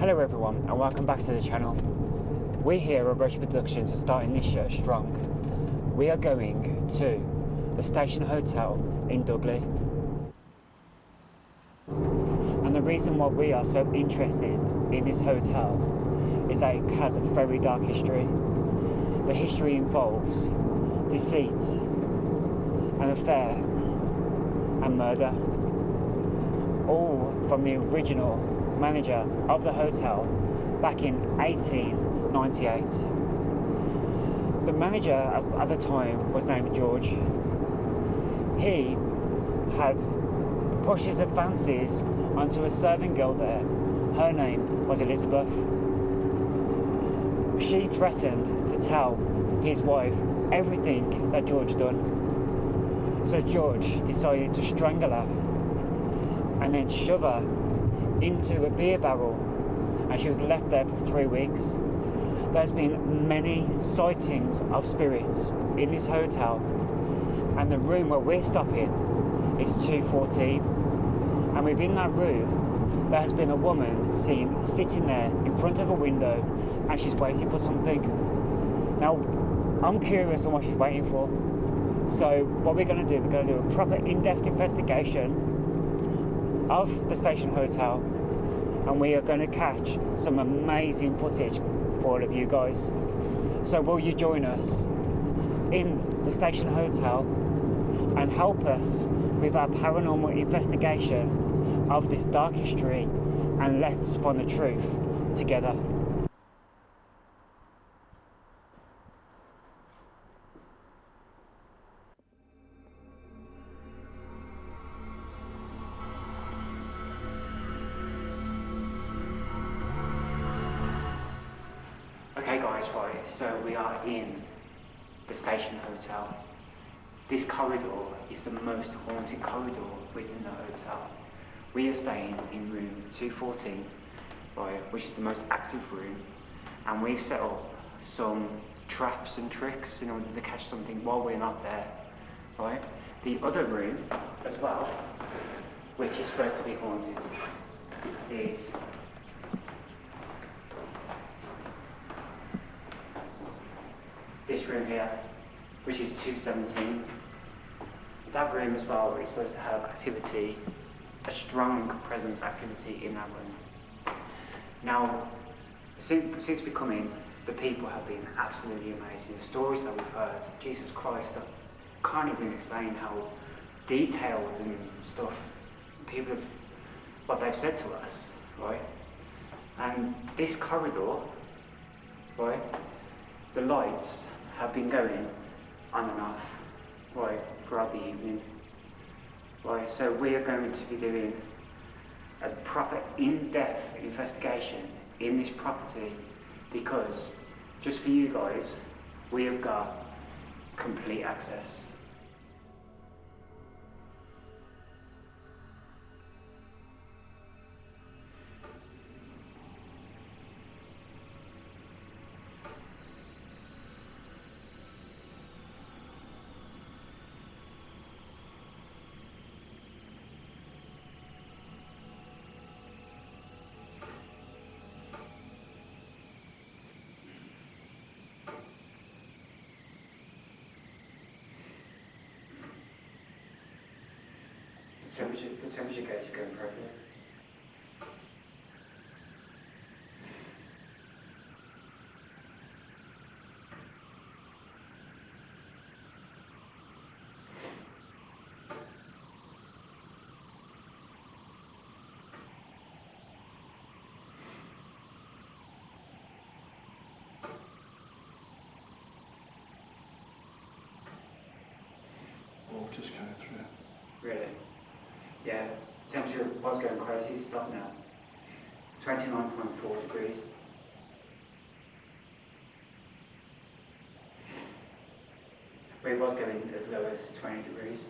Hello everyone and welcome back to the channel. We here at Rush Productions are starting this year strong. We are going to the Station Hotel in Dudley. And the reason why we are so interested in this hotel is that it has a very dark history. The history involves deceit, an affair and murder, all from the original manager of the hotel back in 1898. The manager at the time was named George. He had pushed his fancies onto a serving girl there. Her name was Elizabeth. She threatened to tell his wife everything that George done. So George decided to strangle her and then shove her into a beer barrel, and she was left there for 3 weeks. There's been many sightings of spirits in this hotel, and the room where we're stopping is 214, and within that room there has been a woman seen sitting there in front of a window, and she's waiting for something. Now I'm curious on what she's waiting for, so what we're going to do, we're going to do a proper in-depth investigation of the Station Hotel, and we are going to catch some amazing footage for all of you guys. So will you join us in the Station Hotel and help us with our paranormal investigation of this dark history, and let's find the truth together. Okay guys, right, so we are in the Station Hotel. This corridor is the most haunted corridor within the hotel. We are staying in room 214, right, which is the most active room, and we've set up some traps and tricks in order to catch something while we're not there, right? The other room as well, which is supposed to be haunted, is this room here, which is 217. That room as well is supposed to have activity, a strong presence activity in that room. Now, since we come in, the people have been absolutely amazing. The stories that we've heard, Jesus Christ, I can't even explain how detailed and stuff people have, what they've said to us, right? And this corridor, right, the lights have been going on and off, right, throughout the evening. Right, so we are going to be doing a proper in-depth investigation in this property, because just for you guys, we have got complete access. The temperature gauge is going correctly. All just coming through. Really? Yeah, temperature was going crazy, it's stopped now. 29.4 degrees. But it was going as low as 20 degrees.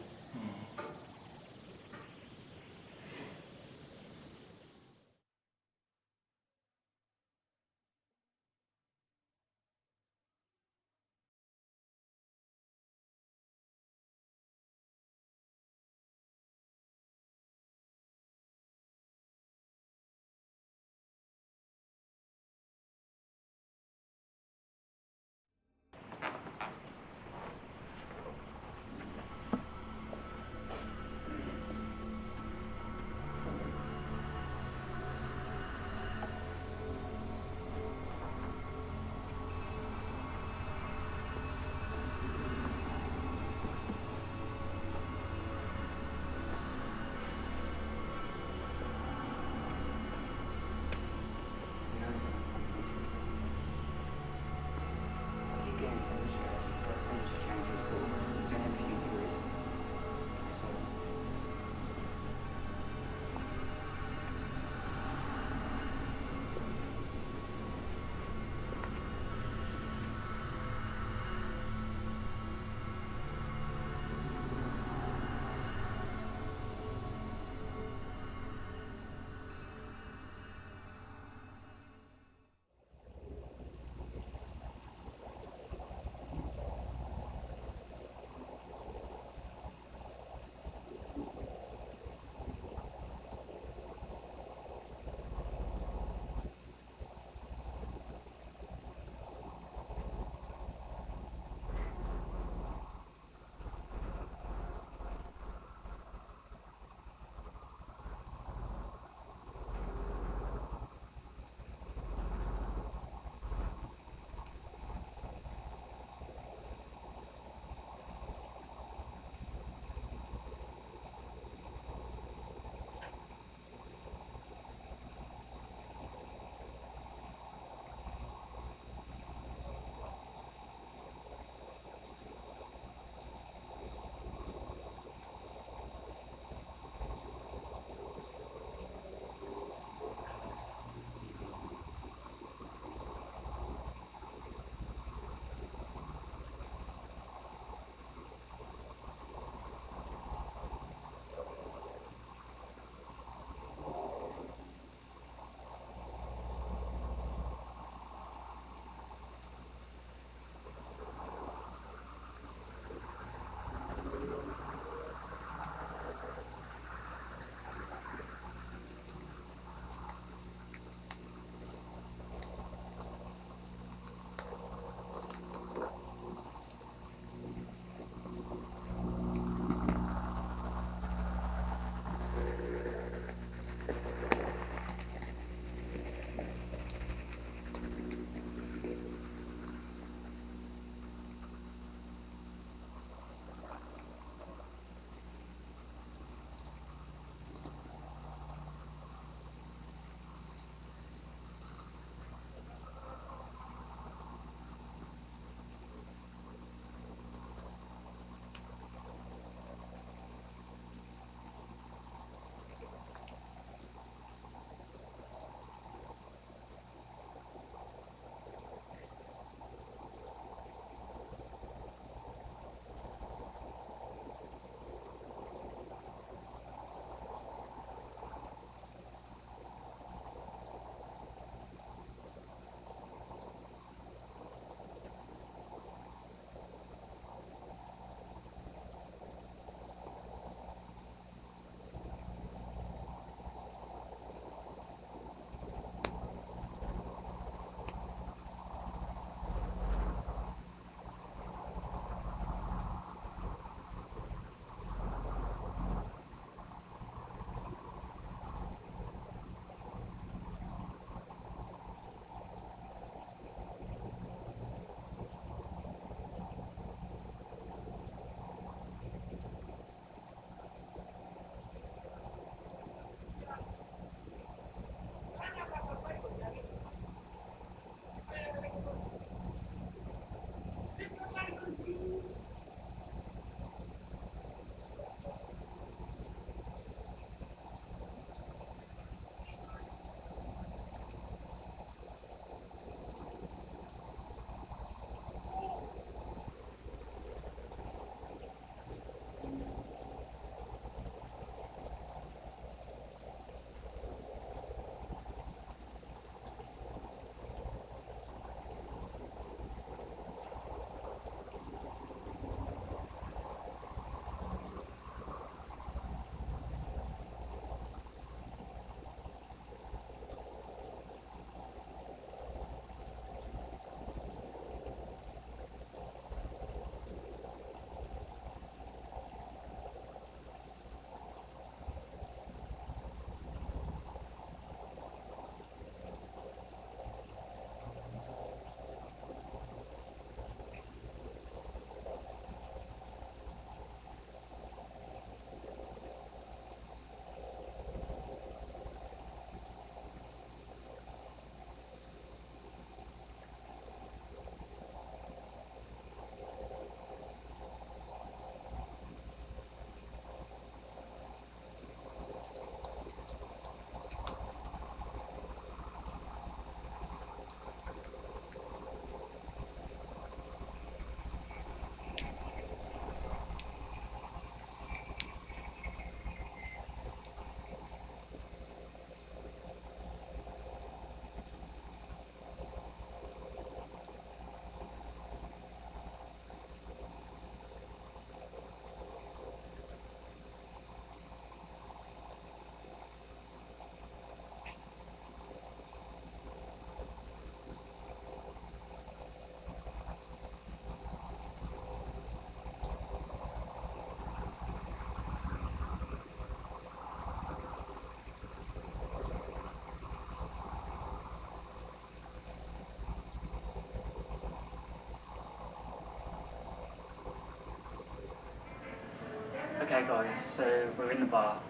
Okay guys, so we're in the bar,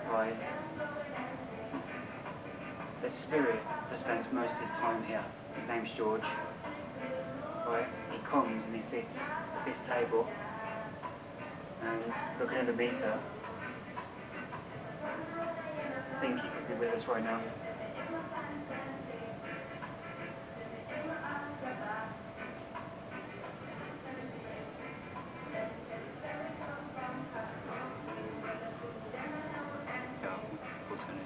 right? There's a spirit that spends most of his time here. His name's George, right? He comes and he sits at this table and looking at the meter, I think he could be with us right now. Yeah, what's her name?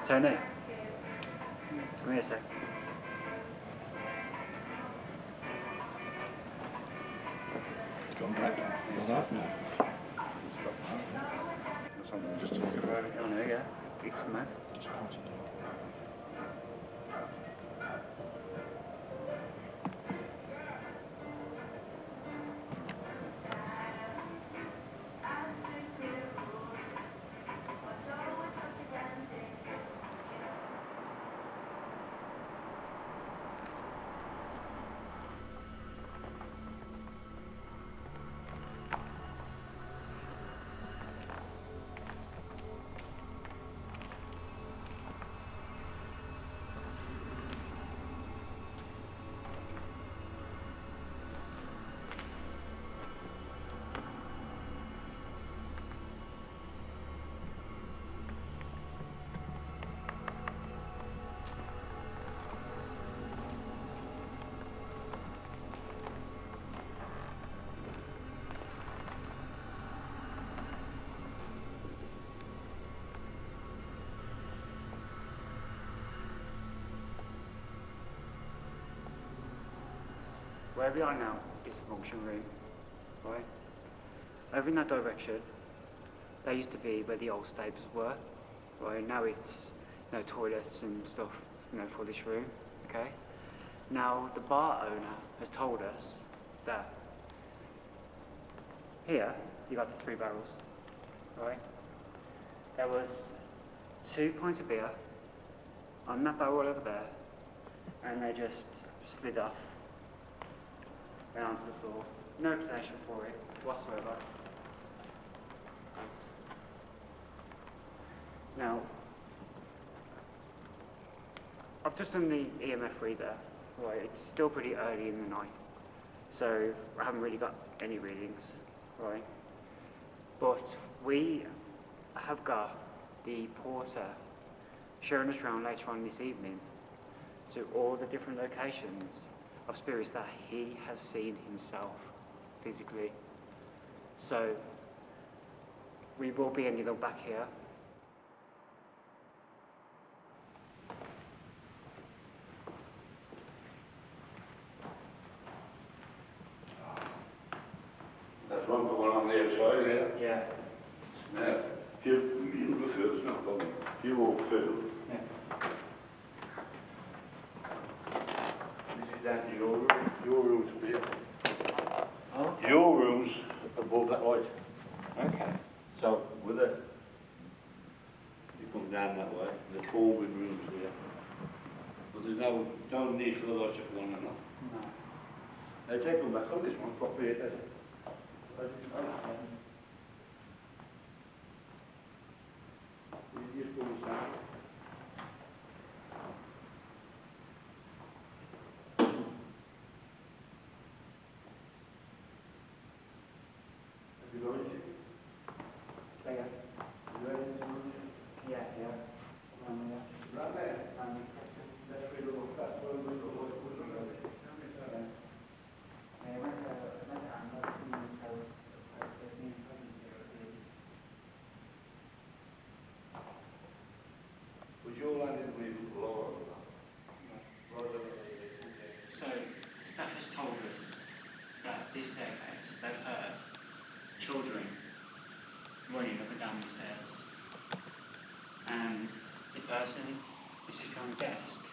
Tony, come here a sec. It's gone back now. It's gone off now. Stop now. That's something we just talking about it. Oh no, yeah, it's mad. Just continue. Where we are now is a function room, right? Over in that direction, that used to be where the old stables were, right? Now it's, toilets and stuff, for this room, okay? Now, the bar owner has told us that here, you got the 3 barrels, right? There was 2 pints of beer on that barrel over there, and they just slid off down to the floor. No explanation for it whatsoever. Now, I've just done the EMF reader, right? It's still pretty early in the night, so I haven't really got any readings, right? But we have got the porter showing us around later on this evening to all the different locations of spirits that he has seen himself physically. So we will be ending up back here. There's one going on the outside here. Yeah. Now, if you go through, there's no problem. If you walk through, Yeah. this is down to your room. Your room's up here. Oh. Your room's above that height. Okay. So, with it, you come down that way, there's 4 big rooms here. But there's no need for the lights if you want to know. No. They take them back on this one, properly, does it? You just go inside. Have you got anything? Yeah. Have you got anything? Yeah. Right there. That's where the that's where the light was around it. Was your landing with Laura? So, staff has told us that this staircase, they've heard children running up and down the stairs. And the person who's sitting on the desk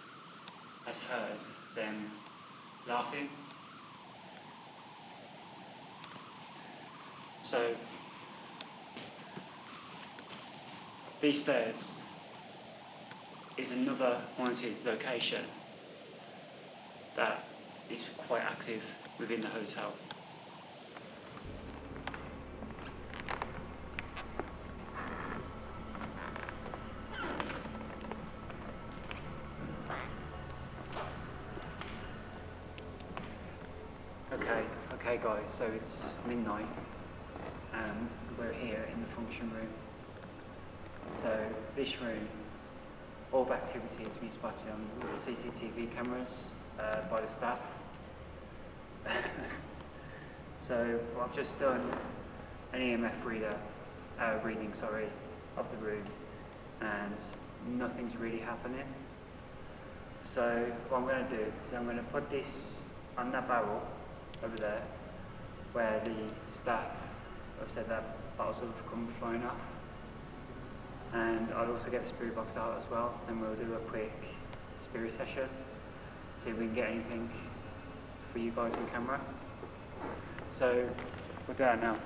has heard them laughing. So, these stairs is another haunted location that is quite active within the hotel. Okay guys, so it's midnight and we're here in the function room. So this room, all activity has been spotted on the CCTV cameras by the staff. So I've just done an EMF reading of the room, and nothing's really happening. So what I'm going to do is I'm going to put this on that barrel over there where the staff have said that bottles have come flying off, and I'll also get the spirit box out as well, and we'll do a quick spirit session, see if we can get anything for you guys on camera. So we'll do that now.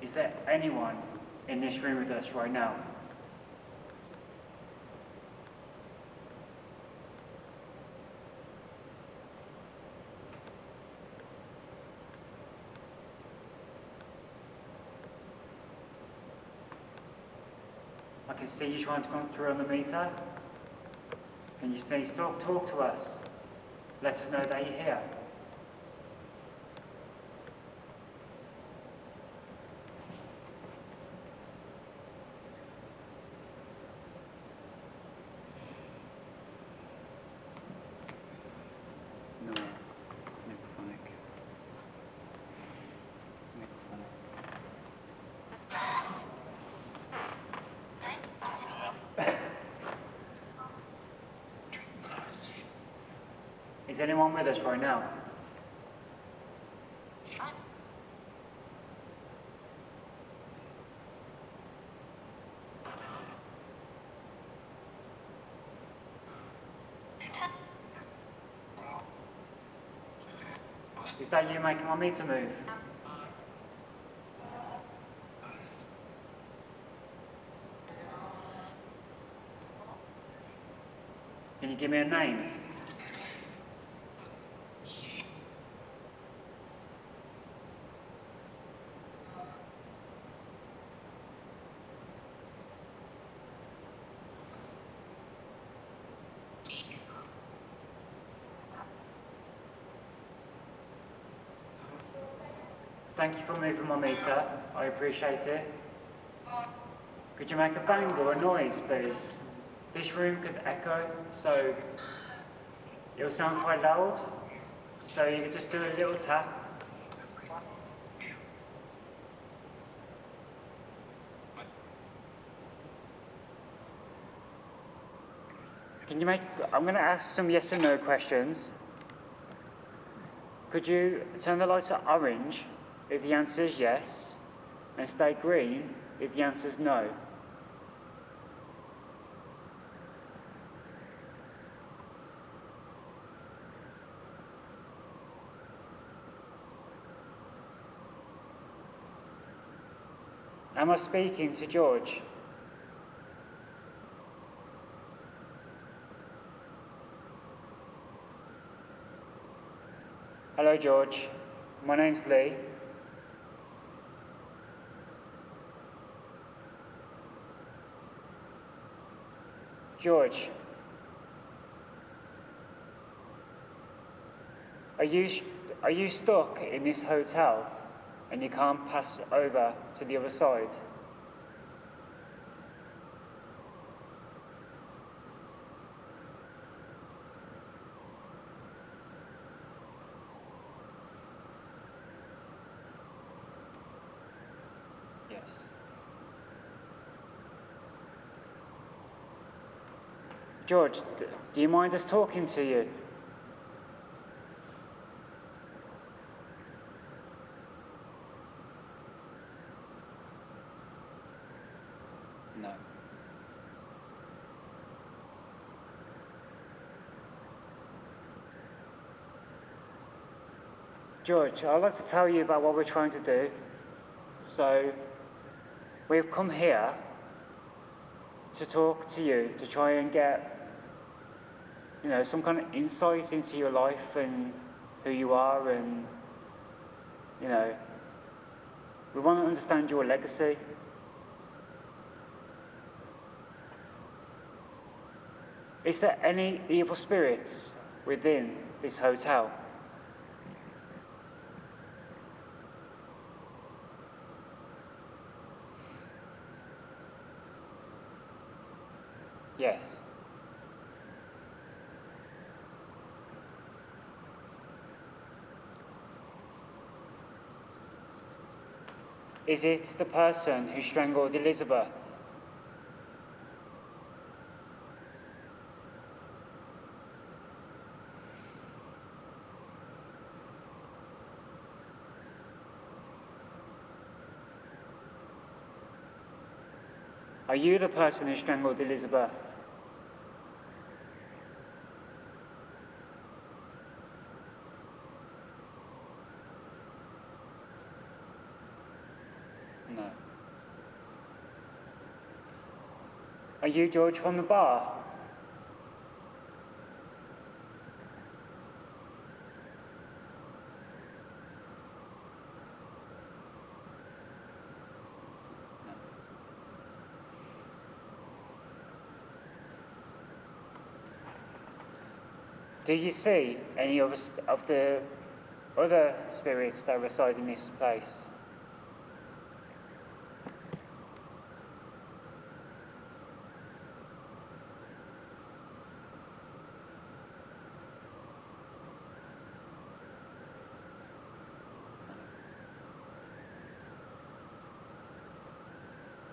Is there anyone in this room with us right now? I can see you trying to come through on the meter. Can you please talk to us? Let us know that you're here. No. Necrophonic. Is anyone with us right now? Is that you making my meter move? Can you give me a name? Thank you for moving my meter. I appreciate it. Could you make a bang or a noise, please? This room could echo, so it'll sound quite loud. So you could just do a little tap. I'm going to ask some yes and no questions. Could you turn the lights to orange if the answer is yes, and stay green if the answer is no? Am I speaking to George? Hello, George. My name's Lee. George, are you stuck in this hotel and you can't pass over to the other side? Yes. George, do you mind us talking to you? No. George, I'd like to tell you about what we're trying to do. So, we've come here to talk to you, to try and get, some kind of insight into your life and who you are, and, we want to understand your legacy. Is there any evil spirits within this hotel? Yes. Is it the person who strangled Elizabeth? Are you the person who strangled Elizabeth? No. Are you George from the bar? Do you see any of the other spirits that reside in this place?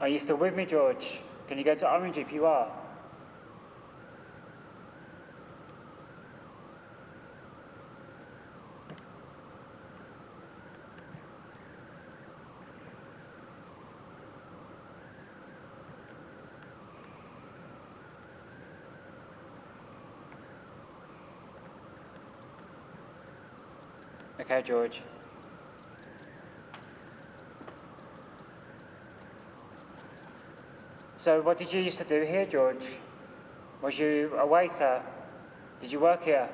Are you still with me, George? Can you go to Orange if you are? Okay, George. So what did you used to do here, George? Was you a waiter? Did you work here?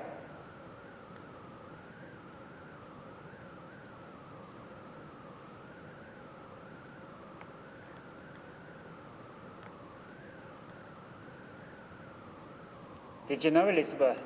Did you know Elizabeth?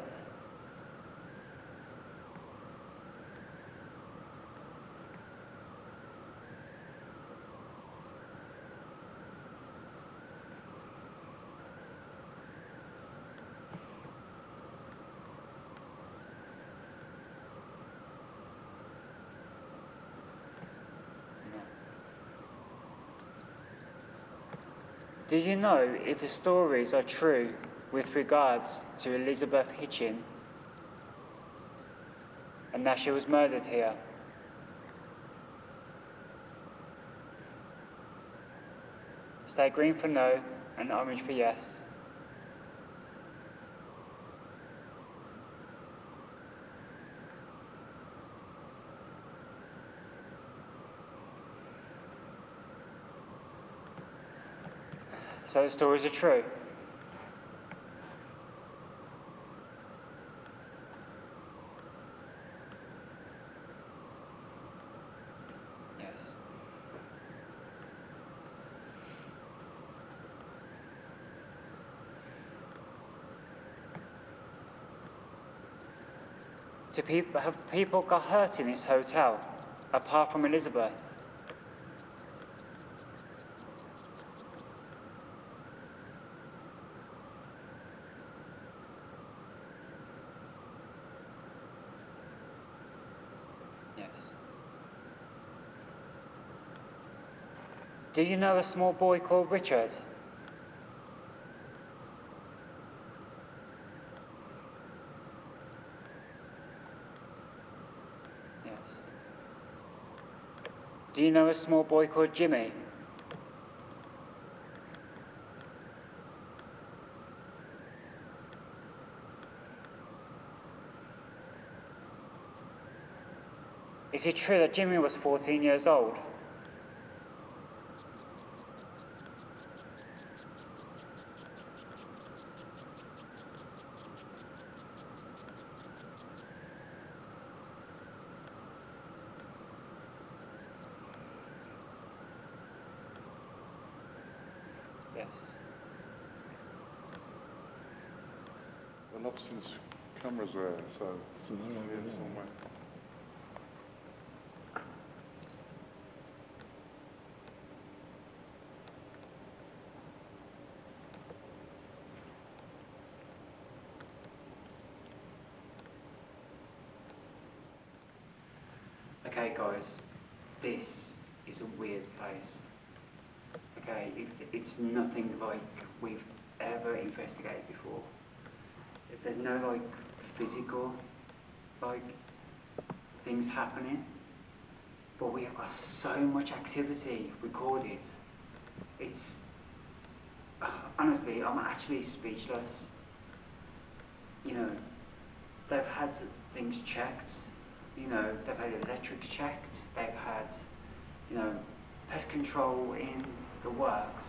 Do you know if the stories are true with regards to Elizabeth Hitchin and that she was murdered here? Stay green for no and orange for yes. So the stories are true. Yes. Have people got hurt in this hotel, apart from Elizabeth? Yes. Do you know a small boy called Richard? Yes. Do you know a small boy called Jimmy? Is it true that Jimmy was 14 years old? Yes. An officer's camera's there, so it's here somewhere. Okay guys, this is a weird place. Okay, it's nothing like we've ever investigated before. There's no like physical like things happening, but we have got so much activity recorded. It's honestly, I'm actually speechless. You know, they've had things checked. You know, they've had electrics checked. They've had, you know, pest control in the works,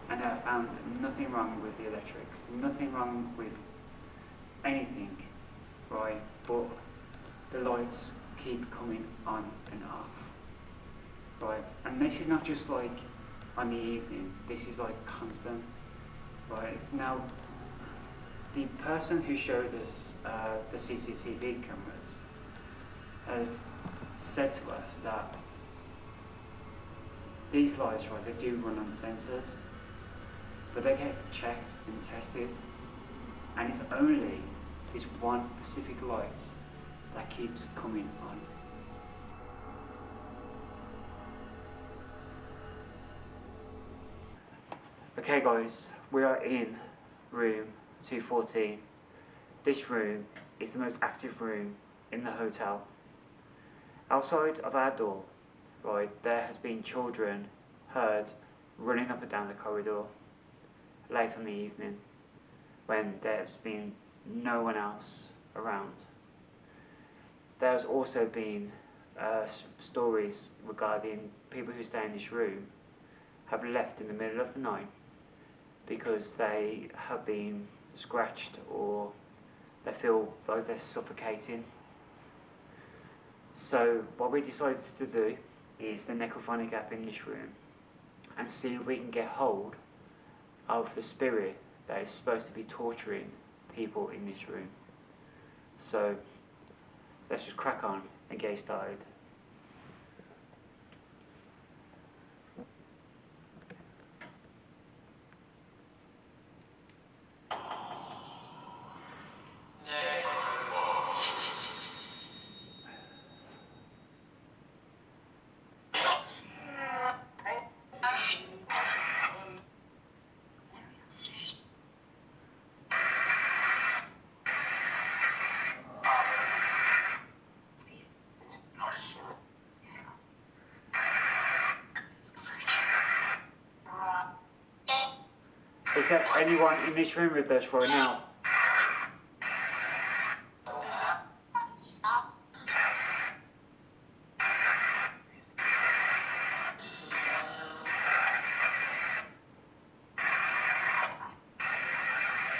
and they've found nothing wrong with the electrics, nothing wrong with anything, right? But the lights keep coming on and off, right? And this is not just like on the evening, this is like constant, right? Now, the person who showed us the CCTV cameras have said to us that these lights, right, they do run on sensors, but they get checked and tested, and it's only this one specific light that keeps coming on. Okay guys, we are in room 214. This room is the most active room in the hotel. Outside of our door, right, there has been children heard running up and down the corridor late in the evening when there's been no one else around. There's also been stories regarding people who stay in this room have left in the middle of the night because they have been scratched or they feel like they're suffocating. So what we decided to do is the necrophonic app in this room and see if we can get hold of the spirit that is supposed to be torturing people in this room. So let's just crack on and get started. Is there anyone in this room with us right now?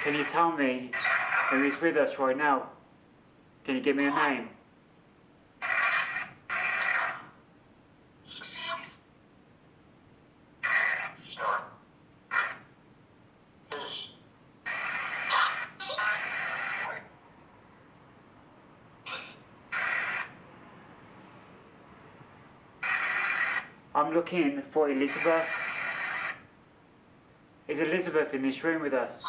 Can you tell me who is with us right now? Can you give me a name? I'm looking for Elizabeth. Is Elizabeth in this room with us?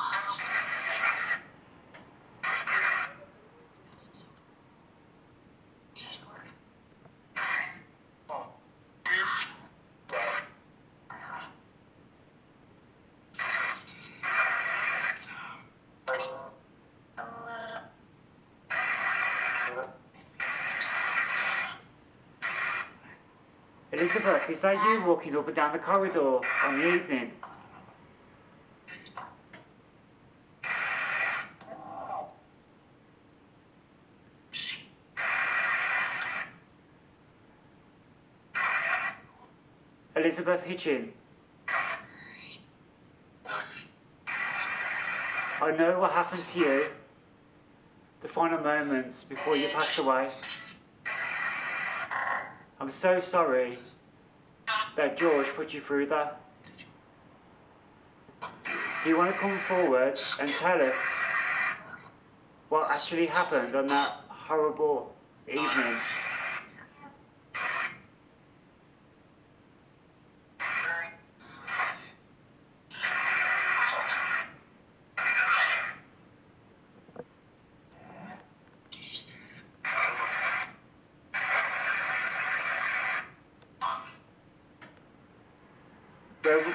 Elizabeth, is that you walking up and down the corridor on the evening? Elizabeth Hitchin. I know what happened to you the final moments before you passed away. I'm so sorry that George put you through that. Do you want to come forward and tell us what actually happened on that horrible evening?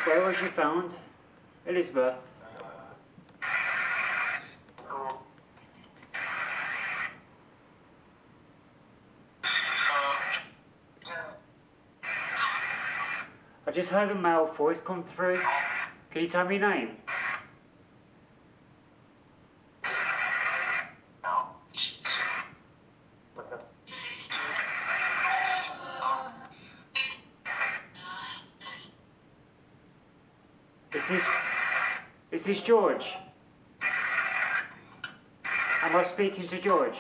Where was you found, Elizabeth? I just heard a male voice come through. Can you tell me your name? Is this George? Am I speaking to George?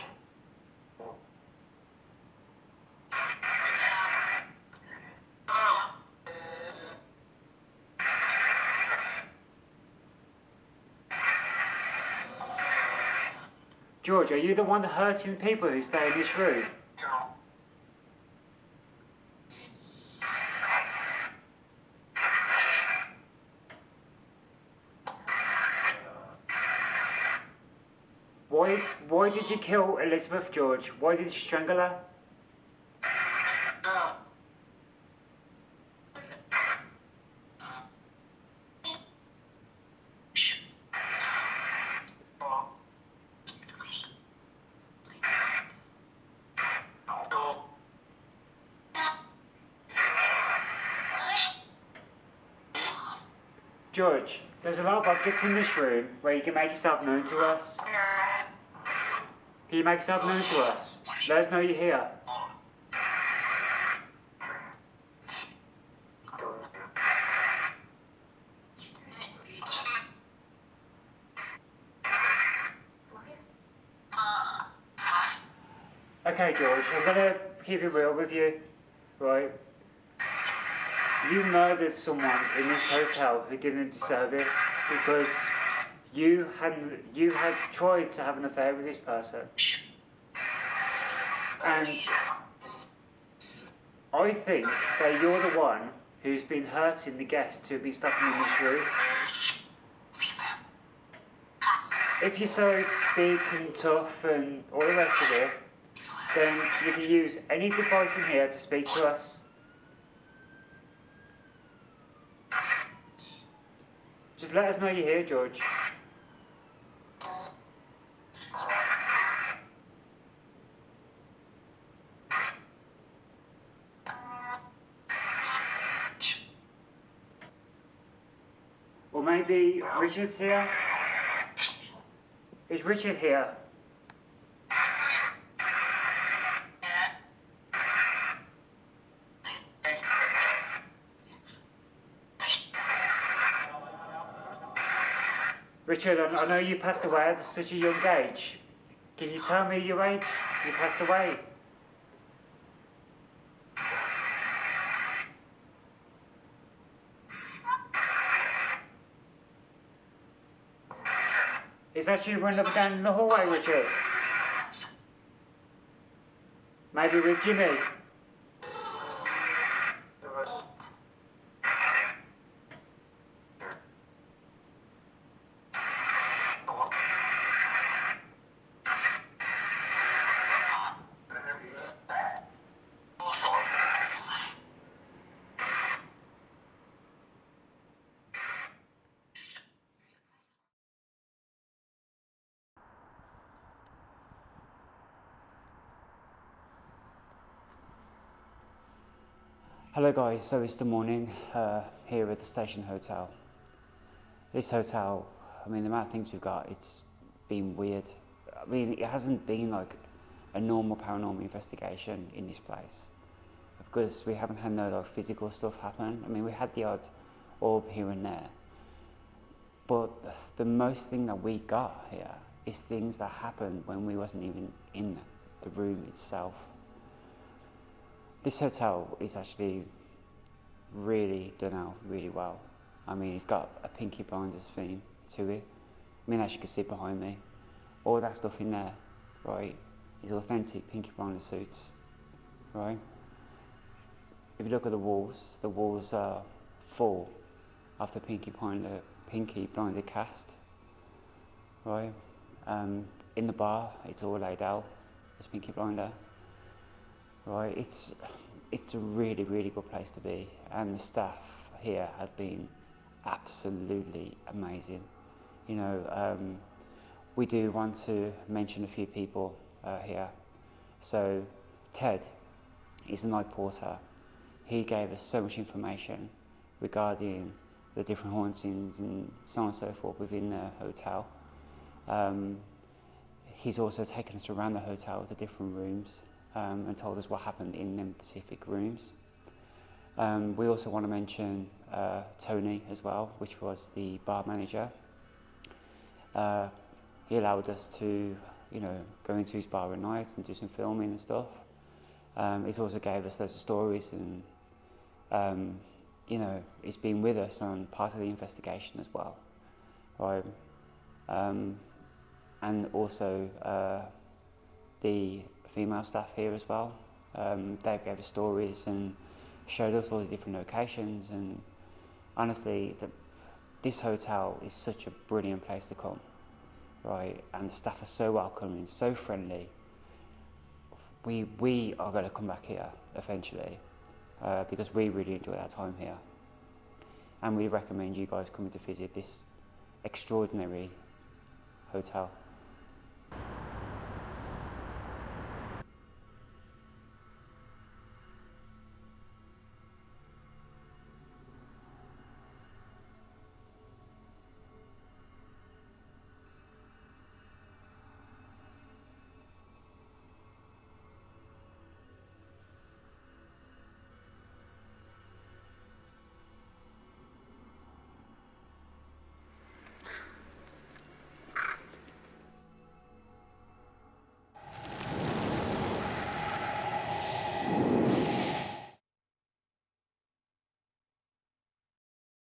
George, are you the one hurting people who stay in this room? Why did you kill Elizabeth, George? Why did you strangle her? George, there's a lot of objects in this room where you can make yourself known to us. Can you make yourself known to us? Let us know you're here. Okay, George, I'm gonna keep it real with you, right? You murdered someone in this hotel who didn't deserve it because you had tried to have an affair with this person. And I think that you're the one who's been hurting the guests who've been stopping in this room. If you're so big and tough and all the rest of it, then you can use any device in here to speak to us. Just let us know you're here, George. Or maybe Richard's here? Is Richard here? Richard, I know you passed away at such a young age. Can you tell me your age you passed away? Is that you running up and down in the hallway, Richard? Maybe with Jimmy? Hello guys, so it's the morning here at the Station Hotel. This hotel, I mean the amount of things we've got, it's been weird. I mean it hasn't been like a normal paranormal investigation in this place because we haven't had no like physical stuff happen. I mean we had the odd orb here and there, but the most thing that we got here is things that happened when we wasn't even in the room itself. This hotel is actually really done out really well. I mean, it's got a Pinky Blinders theme to it. I mean, as you can see behind me, all that stuff in there, right, is authentic Pinky Blinders suits, right? If you look at the walls are full of the Pinky Blinder cast, right? In the bar, it's all laid out as Pinky Blinder. Right, it's a really, really good place to be, and the staff here have been absolutely amazing. You know, we do want to mention a few people here. So Ted is the night porter. He gave us so much information regarding the different hauntings and so on and so forth within the hotel. He's also taken us around the hotel to different rooms. And told us what happened in them specific rooms. We also want to mention Tony as well, which was the bar manager. He allowed us to, you know, go into his bar at night and do some filming and stuff. He also gave us loads of stories and, you know, he's been with us on part of the investigation as well, right? And also the female staff here as well. They gave us stories and showed us all the different locations, and honestly this hotel is such a brilliant place to come, right? And the staff are so welcoming, so friendly. We are going to come back here eventually because we really enjoy our time here, and we recommend you guys coming to visit this extraordinary hotel.